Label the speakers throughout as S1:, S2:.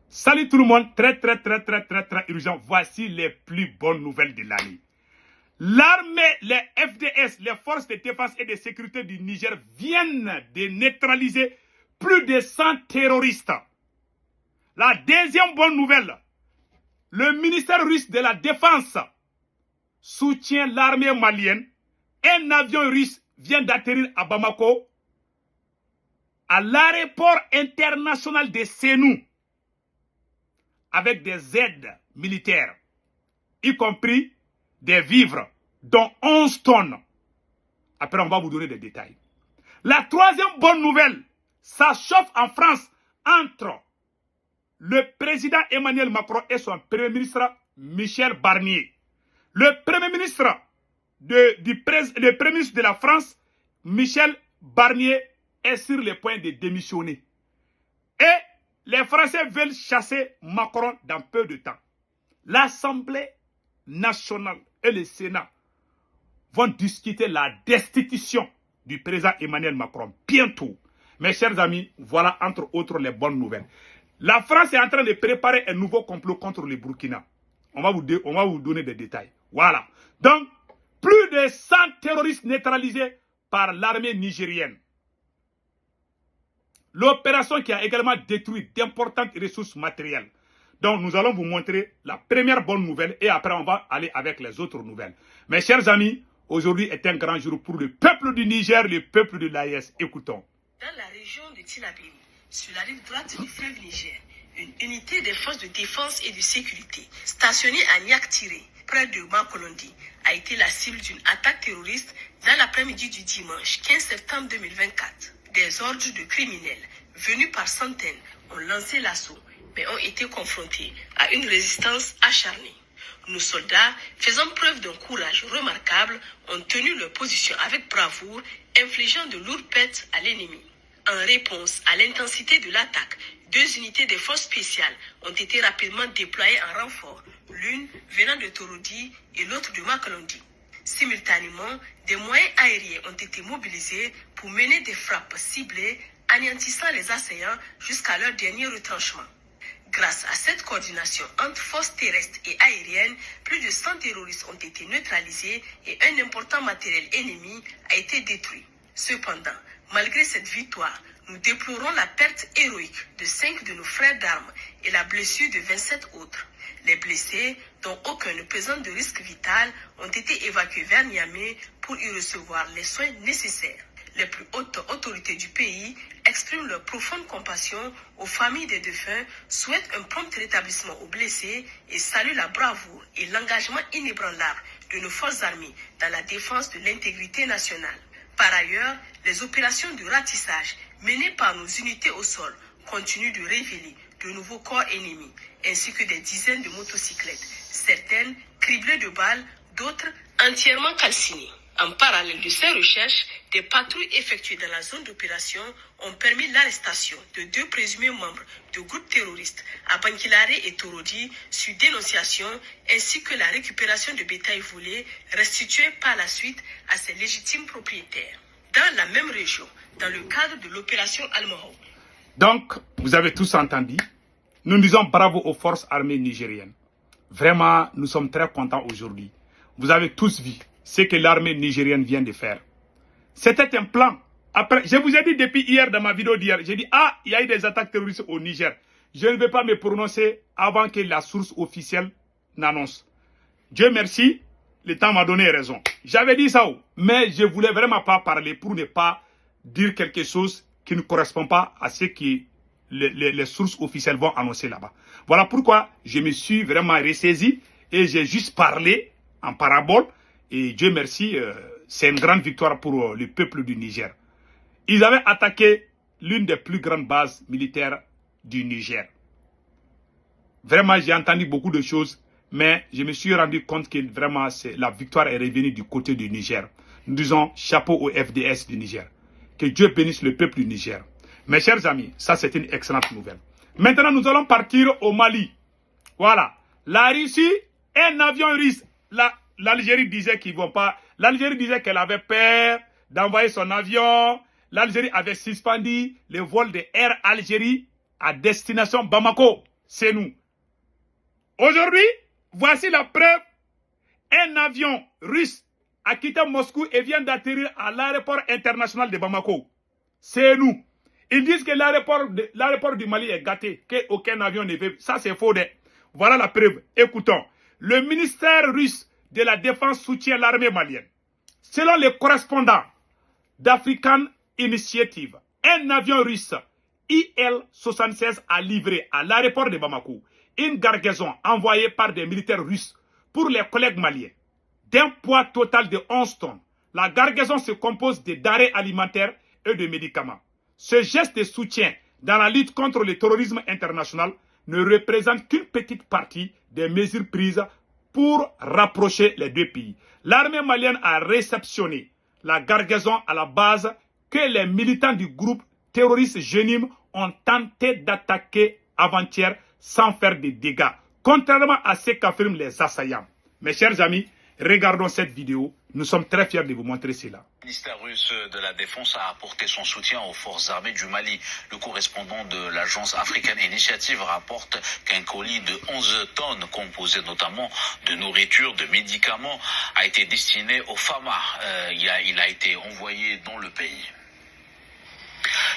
S1: Salut tout le monde, très urgent. Voici les plus bonnes nouvelles de l'année. L'armée, les FDS, les forces de défense et de sécurité du Niger viennent de neutraliser plus de 100 terroristes. La deuxième bonne nouvelle, le ministère russe de la Défense soutient l'armée malienne. Un avion russe vient d'atterrir à Bamako, à l'aéroport international de Sénou, avec des aides militaires, y compris des vivres, dont 11 tonnes. Après, on va vous donner des détails. La troisième bonne nouvelle, ça chauffe en France entre le président Emmanuel Macron et son premier ministre Michel Barnier. Le premier ministre de la France, Michel Barnier, est sur le point de démissionner. Et les Français veulent chasser Macron dans peu de temps. L'Assemblée nationale et le Sénat vont discuter la destitution du président Emmanuel Macron bientôt. Mes chers amis, voilà entre autres les bonnes nouvelles. La France est en train de préparer un nouveau complot contre le Burkina. On va vous donner des détails. Voilà. Donc, plus de 100 terroristes neutralisés par l'armée nigérienne. L'opération qui a également détruit d'importantes ressources matérielles. Donc, nous allons vous montrer la première bonne nouvelle et après, on va aller avec les autres nouvelles. Mes chers amis, aujourd'hui est un grand jour pour le peuple du Niger, le peuple de l'AES. Écoutons.
S2: Dans la région de Tilaberi, sur la rive droite du fleuve Niger, une unité des forces de défense et de sécurité, stationnée à Niaktiré, près de Makolondi, a été la cible d'une attaque terroriste dans l'après-midi du dimanche 15 septembre 2024. Des ordres de criminels, venus par centaines, ont lancé l'assaut, mais ont été confrontés à une résistance acharnée. Nos soldats, faisant preuve d'un courage remarquable, ont tenu leur position avec bravoure, infligeant de lourdes pertes à l'ennemi. En réponse à l'intensité de l'attaque, 2 unités des forces spéciales ont été rapidement déployées en renfort, l'une venant de Torodi et l'autre de Makolondi. Simultanément, des moyens aériens ont été mobilisés pour mener des frappes ciblées, anéantissant les assaillants jusqu'à leur dernier retranchement. Grâce à cette coordination entre forces terrestres et aériennes, plus de 100 terroristes ont été neutralisés et un important matériel ennemi a été détruit. Cependant, malgré cette victoire, nous déplorons la perte héroïque de 5 de nos frères d'armes et la blessure de 27 autres. Les blessés, dont aucun ne présente de risque vital, ont été évacués vers Niamey pour y recevoir les soins nécessaires. Les plus hautes autorités du pays expriment leur profonde compassion aux familles des défunts, souhaitent un prompt rétablissement aux blessés et saluent la bravoure et l'engagement inébranlable de nos forces armées dans la défense de l'intégrité nationale. Par ailleurs, les opérations de ratissage menées par nos unités au sol continuent de révéler de nouveaux corps ennemis, ainsi que des dizaines de motocyclettes, certaines criblées de balles, d'autres entièrement calcinées. En parallèle de ces recherches, des patrouilles effectuées dans la zone d'opération ont permis l'arrestation de 2 présumés membres de groupes terroristes à Bankilare et Torodi sur dénonciation, ainsi que la récupération de bétail volé restitué par la suite à ses légitimes propriétaires. Dans la même région, dans le cadre de l'opération Al-Mahou.
S1: Donc, vous avez tous entendu. Nous disons bravo aux forces armées nigériennes. Vraiment, nous sommes très contents aujourd'hui. Vous avez tous vu ce que l'armée nigérienne vient de faire. C'était un plan. Après, je vous ai dit depuis hier dans ma vidéo d'hier, j'ai dit, il y a eu des attaques terroristes au Niger. Je ne vais pas me prononcer avant que la source officielle n'annonce. Dieu merci, le temps m'a donné raison. J'avais dit ça, mais je ne voulais vraiment pas parler pour ne pas dire quelque chose qui ne correspond pas à ce que les sources officielles vont annoncer là-bas. Voilà pourquoi je me suis vraiment ressaisi et j'ai juste parlé en parabole. Et Dieu merci, c'est une grande victoire pour le peuple du Niger. Ils avaient attaqué l'une des plus grandes bases militaires du Niger. Vraiment, j'ai entendu beaucoup de choses, mais je me suis rendu compte que vraiment la victoire est revenue du côté du Niger. Nous disons chapeau au FDS du Niger. Que Dieu bénisse le peuple du Niger. Mes chers amis, ça c'est une excellente nouvelle. Maintenant, nous allons partir au Mali. Voilà. La Russie, un avion russe. L'Algérie disait qu'ils vont pas. L'Algérie disait qu'elle avait peur d'envoyer son avion. L'Algérie avait suspendu le vol de Air Algérie à destination Bamako. c'est nous. Aujourd'hui, voici la preuve. Un avion russe a quitté Moscou et vient d'atterrir à l'aéroport international de Bamako. C'est nous. Ils disent que l'aéroport du Mali est gâté, qu'aucun avion ne veut. Ça, c'est faux. Voilà la preuve. Écoutons. Le ministère russe de la Défense soutient l'armée malienne. Selon les correspondants d'African Initiative, un avion russe IL-76 a livré à l'aéroport de Bamako une cargaison envoyée par des militaires russes pour les collègues maliens. D'un poids total de 11 tonnes, la cargaison se compose de denrées alimentaires et de médicaments. Ce geste de soutien dans la lutte contre le terrorisme international ne représente qu'une petite partie des mesures prises pour rapprocher les deux pays. L'armée malienne a réceptionné la cargaison à la base que les militants du groupe terroriste Jenim ont tenté d'attaquer avant-hier sans faire de dégâts, contrairement à ce qu'affirment les assaillants. Mes chers amis, regardons cette vidéo. Nous sommes très fiers de vous montrer cela.
S3: Le ministère russe de la Défense a apporté son soutien aux forces armées du Mali. Le correspondant de l'agence African Initiative rapporte qu'un colis de 11 tonnes, composé notamment de nourriture, de médicaments, a été destiné aux FAMA. Il a été envoyé dans le pays.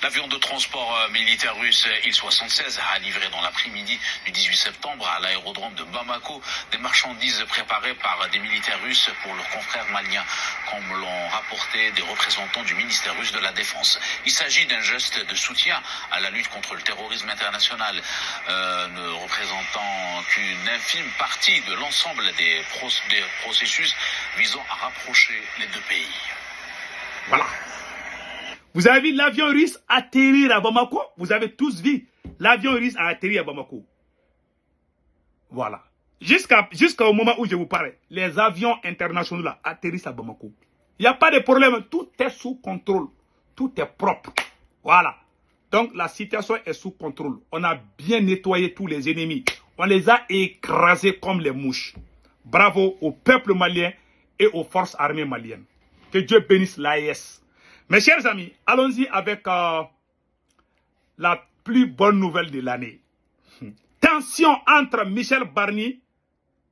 S3: L'avion de transport militaire russe Il-76 a livré dans l'après-midi du 18 septembre à l'aérodrome de Bamako des marchandises préparées par des militaires russes pour leurs confrères maliens, comme l'ont rapporté des représentants du ministère russe de la Défense. Il s'agit d'un geste de soutien à la lutte contre le terrorisme international, ne représentant qu'une infime partie de l'ensemble des processus visant à rapprocher les deux pays.
S1: Voilà. Vous avez vu l'avion russe atterrir à Bamako? Vous avez tous vu. L'avion russe a atterri à Bamako. Voilà. Jusqu'au moment où je vous parle, les avions internationaux là atterrissent à Bamako. Il n'y a pas de problème. Tout est sous contrôle. Tout est propre. Voilà. Donc la situation est sous contrôle. On a bien nettoyé tous les ennemis. On les a écrasés comme les mouches. Bravo au peuple malien et aux forces armées maliennes. Que Dieu bénisse l'AES. Mes chers amis, allons-y avec la plus bonne nouvelle de l'année. Tension entre Michel Barnier,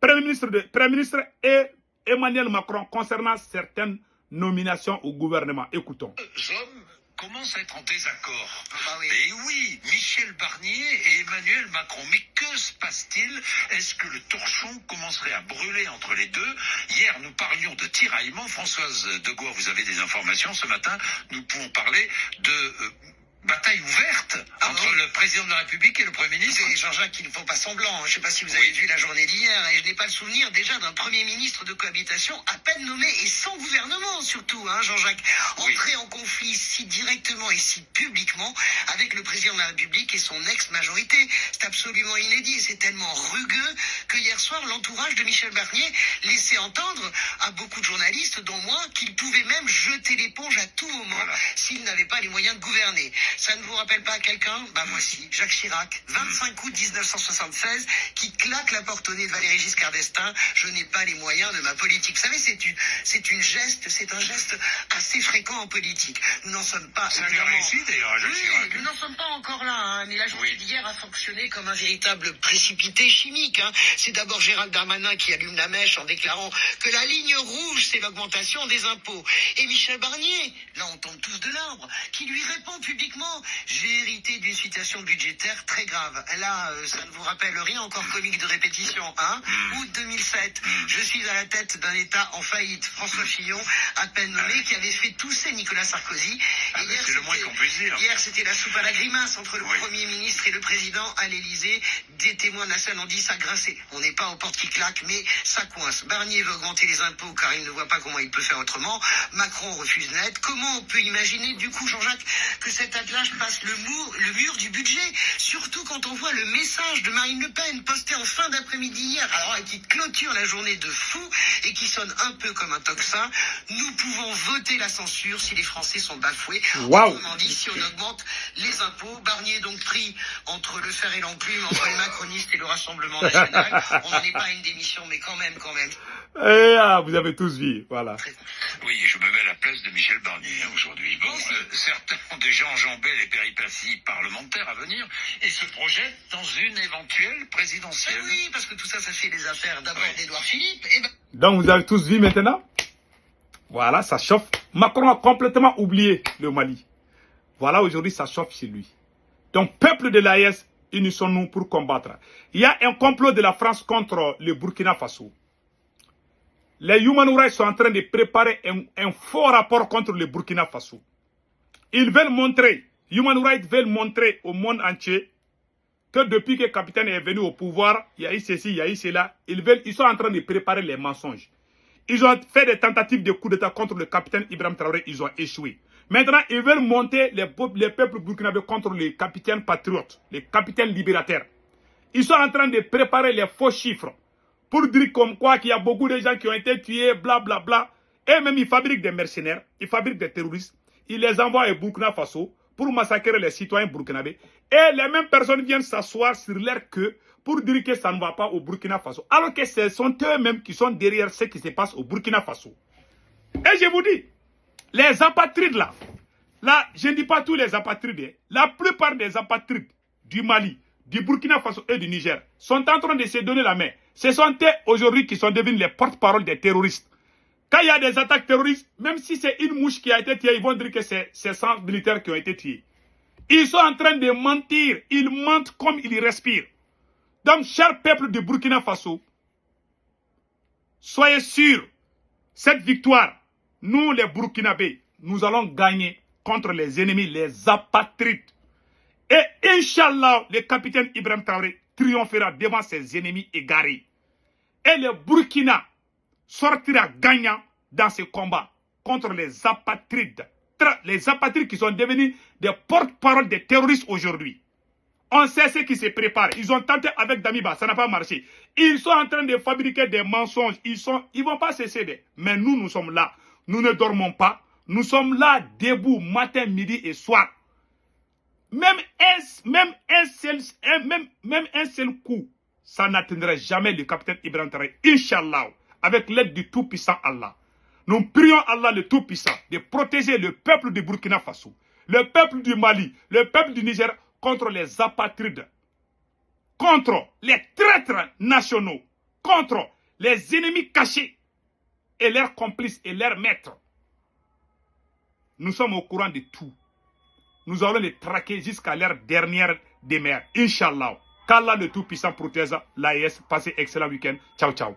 S1: Premier ministre, et Emmanuel Macron concernant certaines nominations au gouvernement. Écoutons.
S4: Commence à être en désaccord. Et oui, Michel Barnier et Emmanuel Macron. Mais que se passe-t-il? Est-ce que le torchon commencerait à brûler entre les deux? Hier, nous parlions de tiraillement. Françoise Degois, vous avez des informations. Ce matin, nous pouvons parler de bataille ouverte entre le président de la République et le Premier ministre.
S5: Et Jean-Jacques, il ne faut pas semblant. Je ne sais pas si vous avez vu la journée d'hier, et je n'ai pas le souvenir déjà d'un Premier ministre de cohabitation à peine nommé et sans gouvernement surtout, hein, Jean-Jacques. Entrer en conflit si directement et si publiquement avec le président de la République et son ex-majorité. C'est absolument inédit et c'est tellement rugueux que hier soir, l'entourage de Michel Barnier laissait entendre à beaucoup de journalistes, dont moi, qu'il pouvait même jeter l'éponge à tout moment s'il n'avait pas les moyens de gouverner. Ça ne vous rappelle pas quelqu'un? Bah voici, Jacques Chirac, 25 août 1976, qui claque la porte au nez de Valéry Giscard d'Estaing. Je n'ai pas les moyens de ma politique. Vous savez, c'est un geste assez fréquent en politique. Nous n'en sommes pas.
S4: Ça lui a réussi d'ailleurs, Jacques Chirac.
S5: Nous n'en sommes pas encore là, hein, mais la journée d'hier a fonctionné comme un véritable précipité chimique. Hein. C'est d'abord Gérald Darmanin qui allume la mèche en déclarant que la ligne rouge, c'est l'augmentation des impôts. Et Michel Barnier, là on tombe tous de l'arbre, qui lui répond publiquement: j'ai hérité d'une situation budgétaire très grave. Là, ça ne vous rappelle rien, encore comique de répétition, hein? Août 2007, je suis à la tête d'un État en faillite. François Fillon, à peine nommé, qui avait fait tousser Nicolas Sarkozy.
S4: C'est le moins qu'on puisse dire.
S5: Hier, c'était la soupe à la grimace entre le Premier ministre et le Président à l'Élysée. Des témoins nationaux ont dit ça grinçait. On n'est pas aux portes qui claquent, mais ça coince. Barnier veut augmenter les impôts car il ne voit pas comment il peut faire autrement. Macron refuse net. Comment on peut imaginer, du coup, Jean-Jacques, que cet attelage passe le mur du budget, surtout quand on voit le message de Marine Le Pen posté en fin d'après-midi hier, alors qui clôture la journée de fou et qui sonne un peu comme un tocsin. Nous pouvons voter la censure si les Français sont bafoués. Autrement dit, si on augmente les impôts. Barnier donc pris entre le fer et l'enclume, entre les macronistes et le Rassemblement national. On n'en est pas à une démission, mais quand même.
S1: Vous avez tous vu, voilà.
S4: Oui, je me mets à la place l'adresse de Michel Barnier aujourd'hui. Bon, certains ont déjà enjambé les péripéties parlementaires à venir et se projettent dans une éventuelle présidentielle.
S5: Oui, parce que tout ça, ça fait les affaires d'abord d'Édouard Philippe. Et
S1: Donc vous avez tous vu maintenant. Voilà, ça chauffe. Macron a complètement oublié le Mali. Voilà, aujourd'hui, ça chauffe chez lui. Donc, peuple de l'AES, unissons-nous pour combattre. Il y a un complot de la France contre le Burkina Faso. Les Human Rights sont en train de préparer un faux rapport contre le Burkina Faso. Ils veulent montrer, Human Rights veulent montrer au monde entier que depuis que le capitaine est venu au pouvoir, il y a eu ceci, il y a eu cela. Ils sont en train de préparer les mensonges. Ils ont fait des tentatives de coup d'État contre le capitaine Ibrahim Traoré, ils ont échoué. Maintenant, ils veulent monter les peuples burkinabés contre les capitaines patriotes, les capitaines libérateurs. Ils sont en train de préparer les faux chiffres pour dire comme quoi qu'il y a beaucoup de gens qui ont été tués, blablabla. Bla, bla. Et même ils fabriquent des mercenaires, ils fabriquent des terroristes. Ils les envoient au Burkina Faso pour massacrer les citoyens burkinabés. Et les mêmes personnes viennent s'asseoir sur leur queue pour dire que ça ne va pas au Burkina Faso. Alors que ce sont eux-mêmes qui sont derrière ce qui se passe au Burkina Faso. Et je vous dis, les apatrides là, je ne dis pas tous les apatrides, la plupart des apatrides du Mali, du Burkina Faso et du Niger sont en train de se donner la main. Ce sont eux aujourd'hui qui sont devenus les porte-parole des terroristes. Quand il y a des attaques terroristes, même si c'est une mouche qui a été tuée, ils vont dire que c'est 100 militaires qui ont été tués. Ils sont en train de mentir, ils mentent comme ils respirent. Donc, cher peuple du Burkina Faso, soyez sûrs, cette victoire, nous les Burkinabés, nous allons gagner contre les ennemis, les apatrides. Et Inch'Allah, le capitaine Ibrahim Traoré triomphera devant ses ennemis égarés. Et le Burkina sortira gagnant dans ce combat contre les apatrides. Les apatrides qui sont devenus des porte-parole des terroristes aujourd'hui. On sait ce qui se prépare. Ils ont tenté avec Damiba, ça n'a pas marché. Ils sont en train de fabriquer des mensonges. Ils ne vont pas cesser. Mais nous sommes là. Nous ne dormons pas. Nous sommes là, debout, matin, midi et soir. Même un seul coup, ça n'atteindrait jamais le capitaine Ibrahim Traoré. Inch'Allah, avec l'aide du Tout-Puissant Allah. Nous prions Allah le Tout-Puissant de protéger le peuple du Burkina Faso, le peuple du Mali, le peuple du Niger contre les apatrides, contre les traîtres nationaux, contre les ennemis cachés et leurs complices et leurs maîtres. Nous sommes au courant de tout. Nous allons les traquer jusqu'à leur dernière demeure. Inch'Allah. Qu'Allah le Tout-Puissant protège l'AES. Passez excellent week-end. Ciao, ciao.